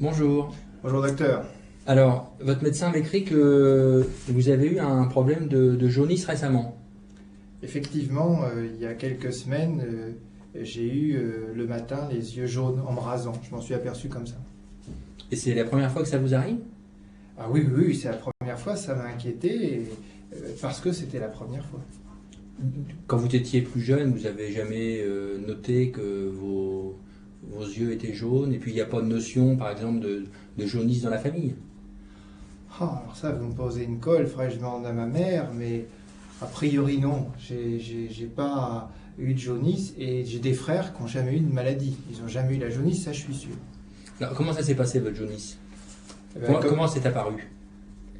Bonjour. Bonjour docteur. Alors, votre médecin m'écrit que vous avez eu un problème de jaunisse récemment. Effectivement, il y a quelques semaines, j'ai eu le matin les yeux jaunes en me rasant. Je m'en suis aperçu comme ça. Et c'est la première fois que ça vous arrive? Ah oui, oui, oui, c'est la première fois, ça m'a inquiété parce que c'était la première fois. Quand vous étiez plus jeune, vous avez jamais noté que vos yeux étaient jaunes et puis il n'y a pas de notion, par exemple, de jaunisse dans la famille? Ah, alors ça, vous me posez une colle, faudrait que je demande à ma mère, mais a priori non. J'ai pas eu de jaunisse et j'ai des frères qui n'ont jamais eu de maladie. Ils n'ont jamais eu la jaunisse, ça je suis sûr. Alors, comment ça s'est passé votre jaunisse? Eh ben, Comment c'est apparu?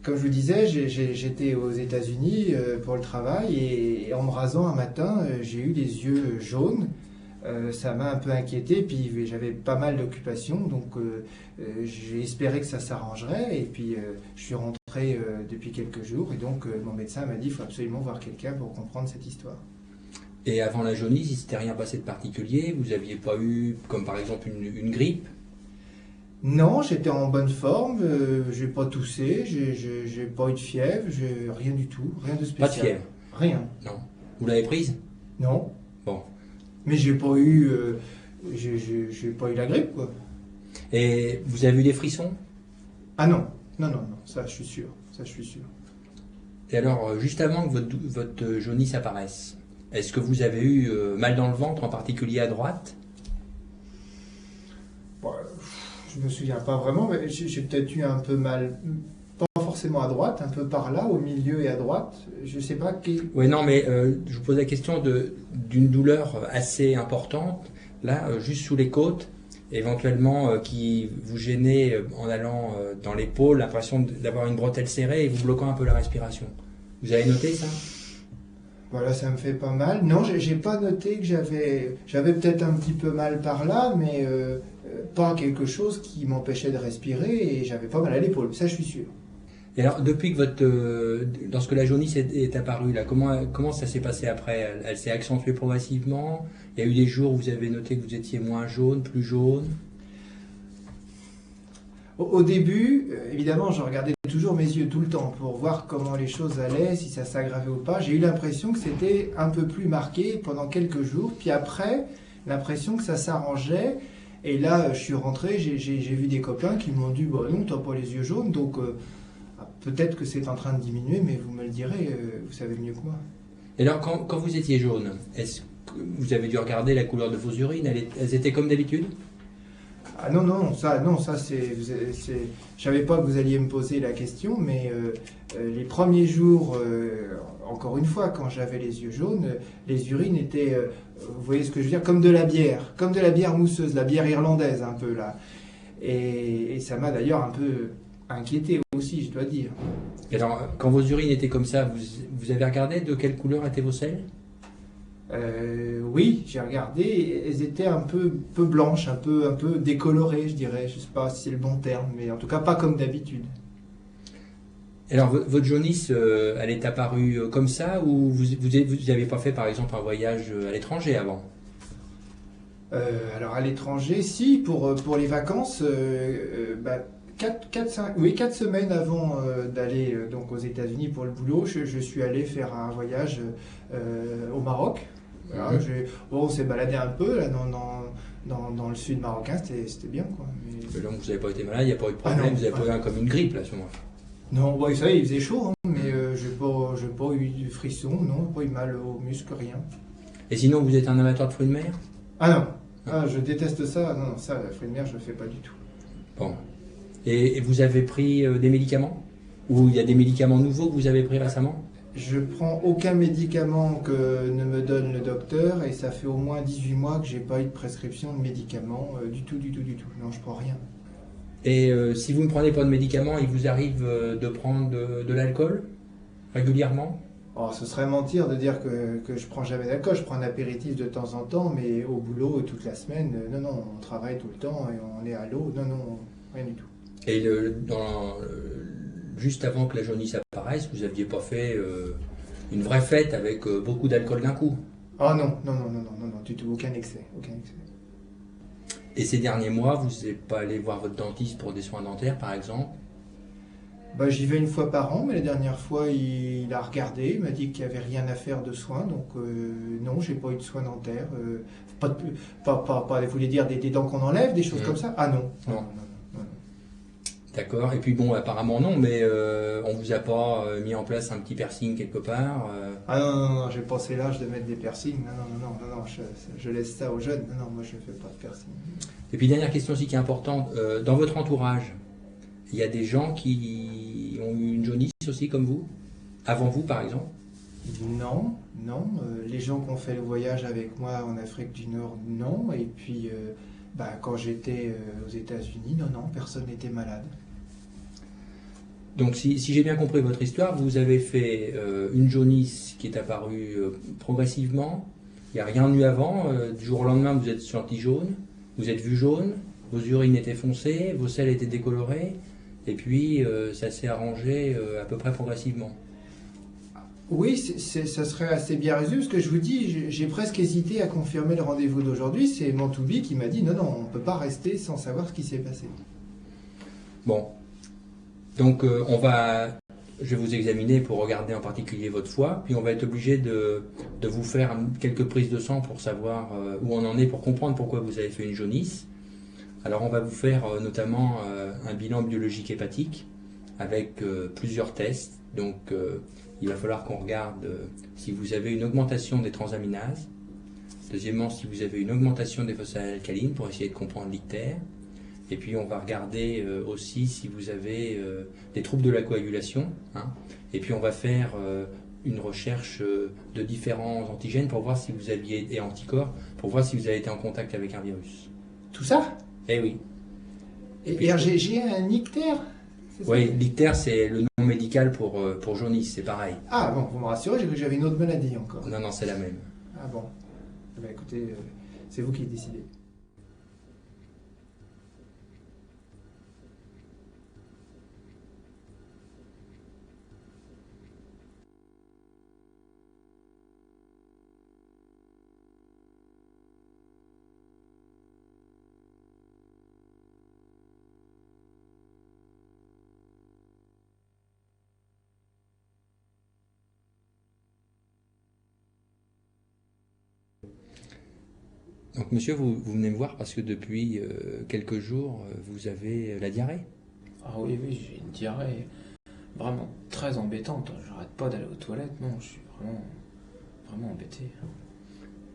Comme je vous disais, j'étais aux États-Unis pour le travail et en me rasant un matin, j'ai eu les yeux jaunes. Ça m'a un peu inquiété, puis j'avais pas mal d'occupations, donc j'ai espéré que ça s'arrangerait. Et puis je suis rentré depuis quelques jours, et donc mon médecin m'a dit qu'il faut absolument voir quelqu'un pour comprendre cette histoire. Et avant la jaunisse, il ne s'était rien passé de particulier? Vous n'aviez pas eu, comme par exemple, une grippe? Non, j'étais en bonne forme, j'ai pas toussé, j'ai pas eu de fièvre, j'ai rien du tout, rien de spécial. Pas de fièvre? Rien. Non. Vous l'avez prise? Non. Bon. Mais j'ai pas eu, j'ai pas eu la grippe, quoi. Et vous avez eu des frissons? Ah non, non, non, non, ça je suis sûr, ça je suis sûr. Et alors, juste avant que votre jaunisse apparaisse, est-ce que vous avez eu mal dans le ventre, en particulier à droite? Bon, je me souviens pas vraiment, mais j'ai peut-être eu un peu mal, pas forcément à droite, un peu par là, au milieu et à droite. Je sais pas qui. Oui, non, mais je vous pose la question d'une douleur assez importante, là, juste sous les côtes, éventuellement qui vous gênait en allant dans l'épaule, l'impression d'avoir une bretelle serrée et vous bloquant un peu la respiration. Vous avez noté ça? Voilà, ça me fait pas mal. Non, j'ai pas noté que j'avais peut-être un petit peu mal par là, mais pas quelque chose qui m'empêchait de respirer et j'avais pas mal à l'épaule. Ça, je suis sûr. Et alors, depuis que lorsque la jaunisse est apparue, là, comment ça s'est passé après? Elle s'est accentuée progressivement? Il y a eu des jours où vous avez noté que vous étiez moins jaune, plus jaune? Au début, évidemment, je regardais toujours mes yeux tout le temps pour voir comment les choses allaient, si ça s'aggravait ou pas. J'ai eu l'impression que c'était un peu plus marqué pendant quelques jours. Puis après, l'impression que ça s'arrangeait. Et là, je suis rentré, j'ai vu des copains qui m'ont dit bah, non, t'as pas les yeux jaunes, donc peut-être que c'est en train de diminuer, mais vous me le direz, vous savez mieux que moi. Et alors, quand vous étiez jaune, est-ce que vous avez dû regarder la couleur de vos urines? Elles étaient comme d'habitude? Ah non, non, ça je savais pas que vous alliez me poser la question, mais les premiers jours, encore une fois, quand j'avais les yeux jaunes, les urines étaient, vous voyez ce que je veux dire, comme de la bière mousseuse, la bière irlandaise un peu là. Et ça m'a d'ailleurs un peu inquiété aussi, je dois dire. Et alors, quand vos urines étaient comme ça, vous avez regardé de quelle couleur étaient vos selles? Oui, j'ai regardé, elles étaient un peu blanches, un peu décolorées, je dirais. Je sais pas si c'est le bon terme, mais en tout cas pas comme d'habitude. Et alors, votre jaunisse, elle est apparue comme ça ou vous n'avez pas fait, par exemple, un voyage à l'étranger avant? Alors à l'étranger, si, pour les vacances, 4 semaines avant d'aller donc aux États-Unis pour le boulot, je suis allé faire un voyage au Maroc. Voilà, on s'est baladé un peu là, dans le sud marocain, c'était bien quoi. Mais donc vous n'avez pas été malade, il n'y a pas eu de Ah problème, non, vous avez pas eu comme une grippe là, à ce moment-là. non, ouais, ça y est, il faisait chaud, hein, mais j'ai pas eu de frisson, non, pas eu mal aux muscles, rien. Et sinon, vous êtes un amateur de fruits de mer? Ah non, ah, je déteste ça, non, ça, la fruits de mer, je le fais pas du tout. Bon. Et vous avez pris des médicaments? Ou il y a des médicaments nouveaux que vous avez pris récemment? Je prends aucun médicament que ne me donne le docteur et ça fait au moins 18 mois que j'ai pas eu de prescription de médicaments du tout, du tout, du tout. Non, je prends rien. Et si vous ne prenez pas de médicaments, il vous arrive de prendre de l'alcool régulièrement? Oh, ce serait mentir de dire que je prends jamais d'alcool. Je prends un apéritif de temps en temps, mais au boulot toute la semaine, non, non, on travaille tout le temps et on est à l'eau. Non, non, rien du tout. Et juste avant que la jaunisse apparaisse, vous n'aviez pas fait une vraie fête avec beaucoup d'alcool d'un coup? Oh non, non, non, non, non, non, non, du tout, aucun excès, aucun excès. Et ces derniers mois, vous n'êtes pas allé voir votre dentiste pour des soins dentaires, par exemple? Bah, j'y vais une fois par an, mais la dernière fois, il a regardé, il m'a dit qu'il n'y avait rien à faire de soins, donc non, j'ai pas eu de soins dentaires. Pas, vous voulez dire des dents qu'on enlève, des choses comme ça? Ah non. Non. Non, non, non, non. D'accord. Et puis bon, apparemment non, mais on vous a pas mis en place un petit piercing quelque part? Ah non, non, non, j'ai passé l'âge de mettre des piercings. Non, non, non, non, non, non, je laisse ça aux jeunes. Non, non, moi je ne fais pas de piercing. Et puis dernière question aussi qui est importante, dans votre entourage, il y a des gens qui ont eu une jaunisse aussi comme vous? Avant vous par exemple? Non, non. Les gens qui ont fait le voyage avec moi en Afrique du Nord, non. Et puis, bah, quand j'étais aux États-Unis, non, non, personne n'était malade. Donc si j'ai bien compris votre histoire, vous avez fait une jaunisse qui est apparue progressivement, il n'y a rien eu avant, du jour au lendemain vous êtes senti jaune, vous êtes vu jaune, vos urines étaient foncées, vos selles étaient décolorées, et puis ça s'est arrangé à peu près progressivement. Oui, ça serait assez bien résumé. Ce que je vous dis, j'ai presque hésité à confirmer le rendez-vous d'aujourd'hui. C'est Mantoubi qui m'a dit non, non, on ne peut pas rester sans savoir ce qui s'est passé. Bon, donc je vais vous examiner pour regarder en particulier votre foie, puis on va être obligé de vous faire quelques prises de sang pour savoir où on en est, pour comprendre pourquoi vous avez fait une jaunisse. Alors on va vous faire notamment un bilan biologique hépatique avec plusieurs tests. Donc il va falloir qu'on regarde si vous avez une augmentation des transaminases. Deuxièmement, si vous avez une augmentation des phosphate alcalines pour essayer de comprendre l'ictère. Et puis on va regarder aussi si vous avez des troubles de la coagulation. Hein. Et puis on va faire une recherche de différents antigènes pour voir si vous aviez des anticorps, pour voir si vous avez été en contact avec un virus. Tout ça? Eh oui. Et j'ai un ictère? Oui, l'ictère c'est le nom médical pour jaunisse, c'est pareil. Ah bon, vous me rassurez, j'ai cru que j'avais une autre maladie encore. Non, non, c'est la même. Ah bon. Eh ben, écoutez, c'est vous qui décidez. Donc monsieur, vous venez me voir parce que depuis quelques jours, vous avez la diarrhée. Ah oui, oui, j'ai une diarrhée vraiment très embêtante. J'arrête pas d'aller aux toilettes, non, je suis vraiment embêté.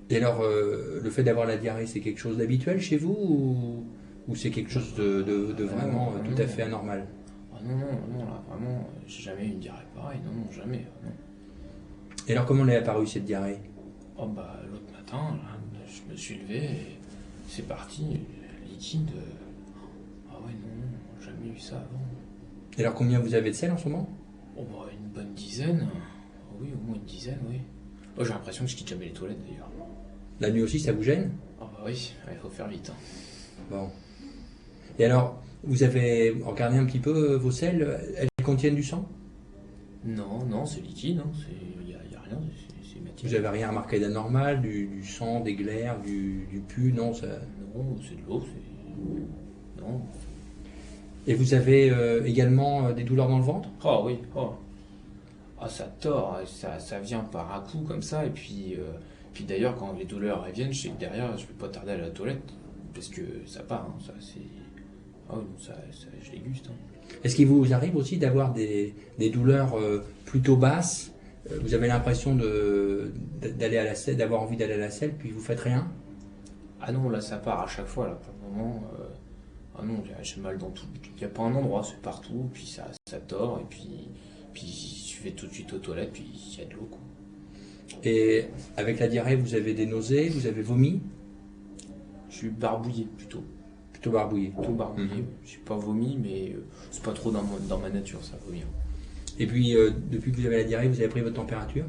Et alors, le fait d'avoir la diarrhée, c'est quelque chose d'habituel chez vous ou c'est quelque chose de vraiment non, tout à fait anormal? Ah non, non, non, là, vraiment, j'ai jamais eu une diarrhée pareille, non, non, jamais. Non. Et alors, comment elle est apparue cette diarrhée? Oh bah, l'autre matin, là, je me suis levé et c'est parti, liquide. Ah ouais, non, non, jamais eu ça avant. Et alors, combien vous avez de sel en ce moment? Oh bah, une bonne dizaine. Oh oui, au moins une dizaine, oui. Oh, j'ai l'impression que je quitte jamais les toilettes d'ailleurs. La nuit aussi, ça vous gêne? Ah bah oui, il faut faire vite. Hein. Bon. Et alors, vous avez regardé un petit peu vos selles, elles contiennent du sang? Non, non, c'est liquide, hein. Y a rien, c'est matière. Vous avez rien remarqué d'anormal, du sang, des glaires, du pus, non ça... Non, c'est de l'eau, c'est... Non. Et vous avez également des douleurs dans le ventre? Oh oui, oh. Ah, ça tord, ça vient par à coup comme ça, et puis d'ailleurs, quand les douleurs elles viennent, je sais que derrière, je peux pas tarder à la toilette, parce que ça part, hein, ça c'est... Ah oui, ça, je déguste. Hein. Est-ce qu'il vous arrive aussi d'avoir des douleurs plutôt basses? Vous avez l'impression d'aller à la selle, d'avoir envie d'aller à la selle, puis vous faites rien? Ah non, là ça part à chaque fois, là, pour le moment. Ah non, j'ai mal dans tout. Il n'y a pas un endroit, c'est partout, puis ça tord, et puis je vais tout de suite aux toilettes, puis il y a de l'eau, quoi. Et avec la diarrhée, vous avez des nausées, vous avez vomi? Je suis barbouillé plutôt. Plutôt barbouillé. Plutôt barbouillé. Je suis pas vomi, mais c'est pas trop dans ma nature, ça, vomir. Et puis, depuis que vous avez la diarrhée, vous avez pris votre température?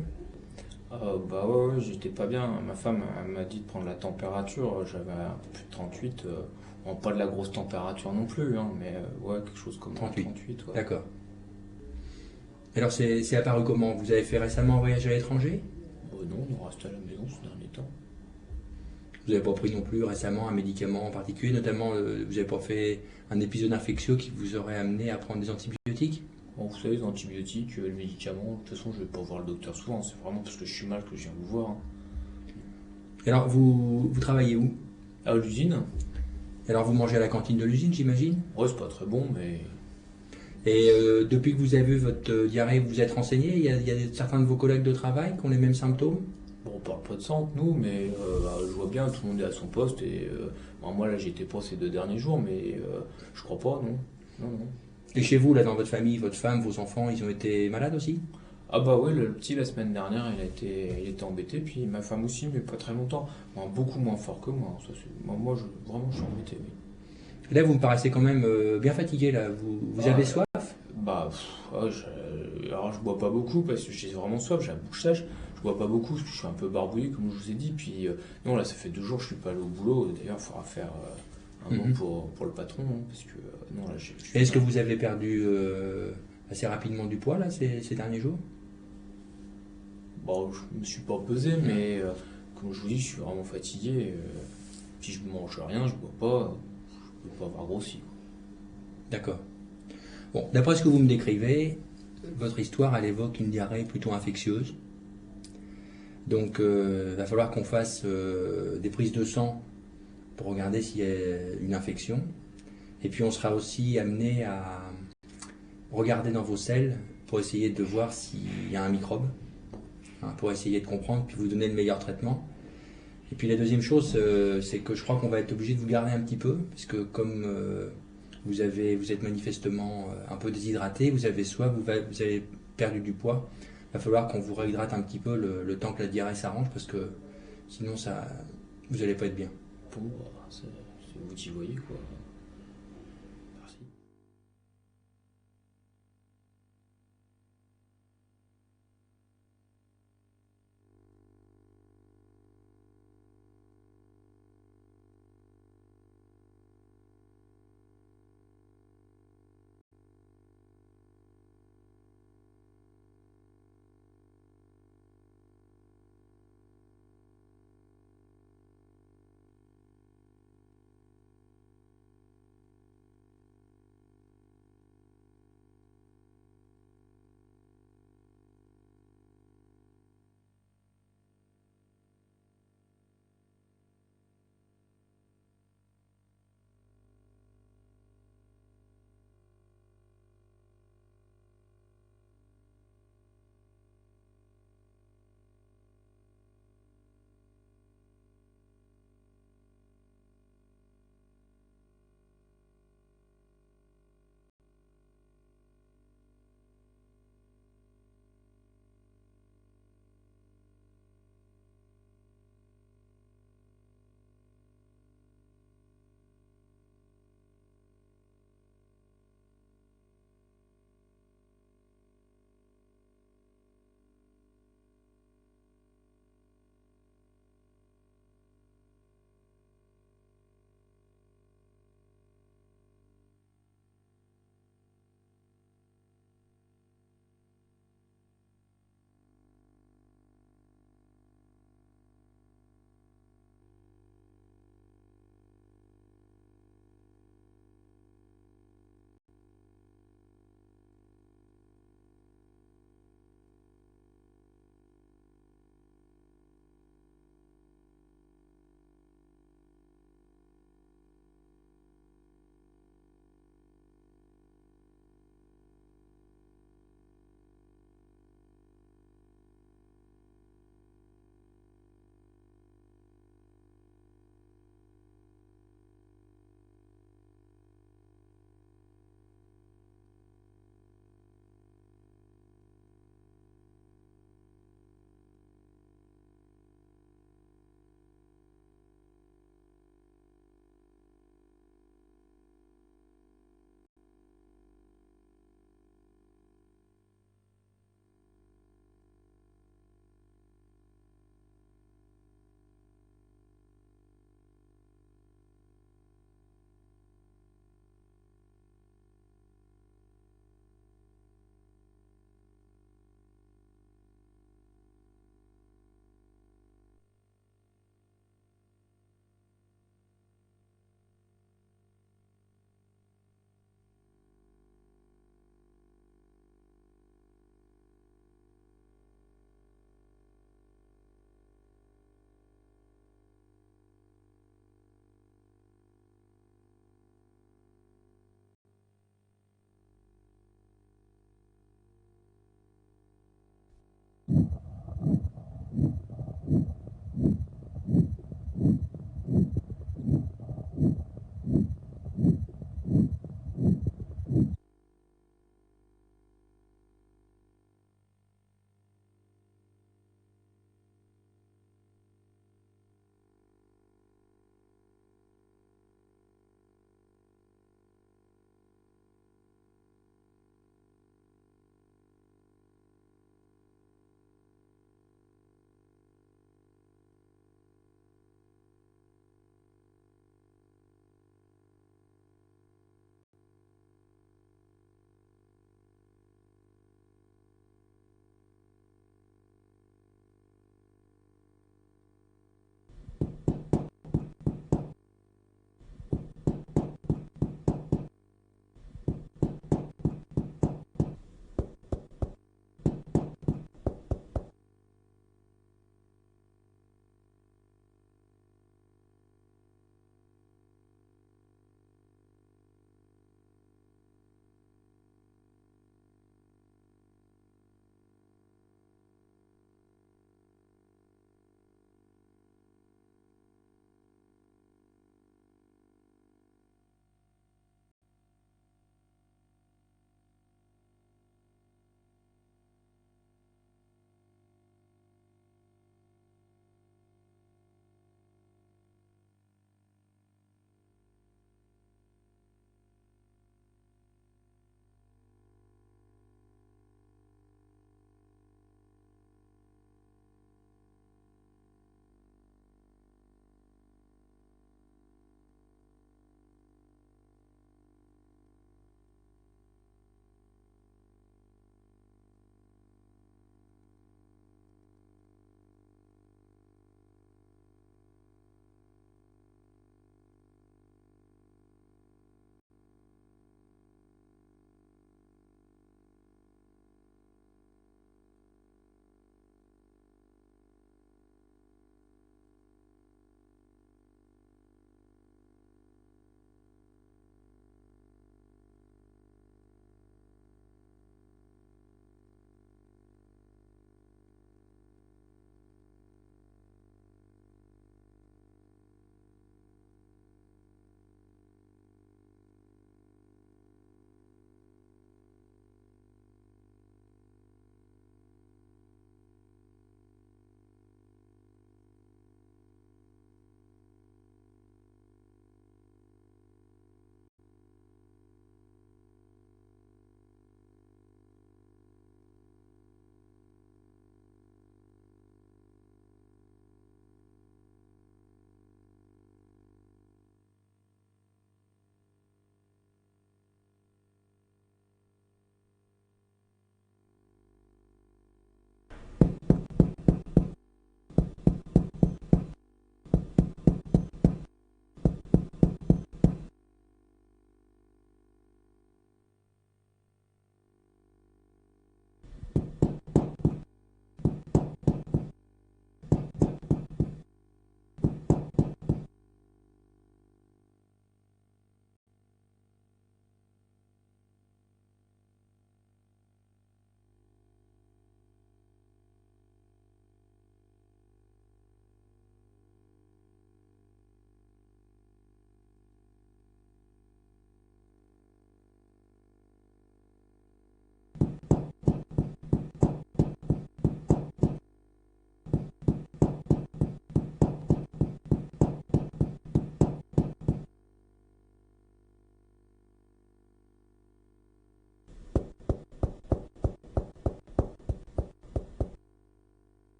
Bah ouais, j'étais pas bien. Ma femme elle m'a dit de prendre la température. J'avais un peu plus de 38. Bon, pas de la grosse température non plus, hein, mais ouais, quelque chose comme 38. 38 ouais. D'accord. Alors, c'est apparu comment? Vous avez fait récemment un voyage à l'étranger? Non, on reste à la maison ces derniers temps. Vous n'avez pas pris non plus récemment un médicament en particulier, notamment vous n'avez pas fait un épisode infectieux qui vous aurait amené à prendre des antibiotiques? Bon, vous savez, les antibiotiques, les médicaments, de toute façon, je vais pas voir le docteur souvent. C'est vraiment parce que je suis mal que je viens vous voir, hein. Alors, vous travaillez où? À l'usine? Alors, vous mangez à la cantine de l'usine, j'imagine? Ouais, c'est pas très bon, mais. Et depuis que vous avez vu votre diarrhée, vous vous êtes renseigné? Il y a certains de vos collègues de travail qui ont les mêmes symptômes? Bon, on parle pas de ça entre nous, mais je vois bien, tout le monde est à son poste. Et bon, moi, là, j'étais pas ces 2 derniers jours, mais je crois pas, non. Non, non. Et chez vous, là, dans votre famille, votre femme, vos enfants, ils ont été malades aussi? Ah bah ouais, le petit, la semaine dernière, il était embêté, puis ma femme aussi, mais pas très longtemps. Bon, beaucoup moins fort que moi. Ça, moi, vraiment, je suis embêté, oui. Et là, vous me paraissez quand même bien fatigué, là. Vous avez soif? Bah, alors je bois pas beaucoup parce que j'ai vraiment soif, j'ai la bouche sèche. Je bois pas beaucoup parce que je suis un peu barbouillé, comme je vous ai dit. Puis non, là, ça fait 2 jours que je suis pas allé au boulot. D'ailleurs, il faudra faire un mot pour le patron, hein, parce que non, là, Et est-ce que vous avez perdu assez rapidement du poids, là, ces derniers jours? Bon, je me suis pas pesé, mais comme je vous dis, je suis vraiment fatigué. Puis je mange rien, je bois pas, je peux pas avoir grossi, quoi. D'accord. Bon, d'après ce que vous me décrivez, votre histoire, elle évoque une diarrhée plutôt infectieuse. Donc, il va falloir qu'on fasse des prises de sang pour regarder s'il y a une infection. Et puis, on sera aussi amené à regarder dans vos selles pour essayer de voir s'il y a un microbe, hein, pour essayer de comprendre, puis vous donner le meilleur traitement. Et puis, la deuxième chose, c'est que je crois qu'on va être obligé de vous garder un petit peu, parce que comme vous êtes manifestement un peu déshydraté, vous avez soif, vous avez perdu du poids. Il va falloir qu'on vous réhydrate un petit peu le temps que la diarrhée s'arrange, parce que sinon vous n'allez pas être bien. Bon, bah, c'est vous qui voyez, quoi.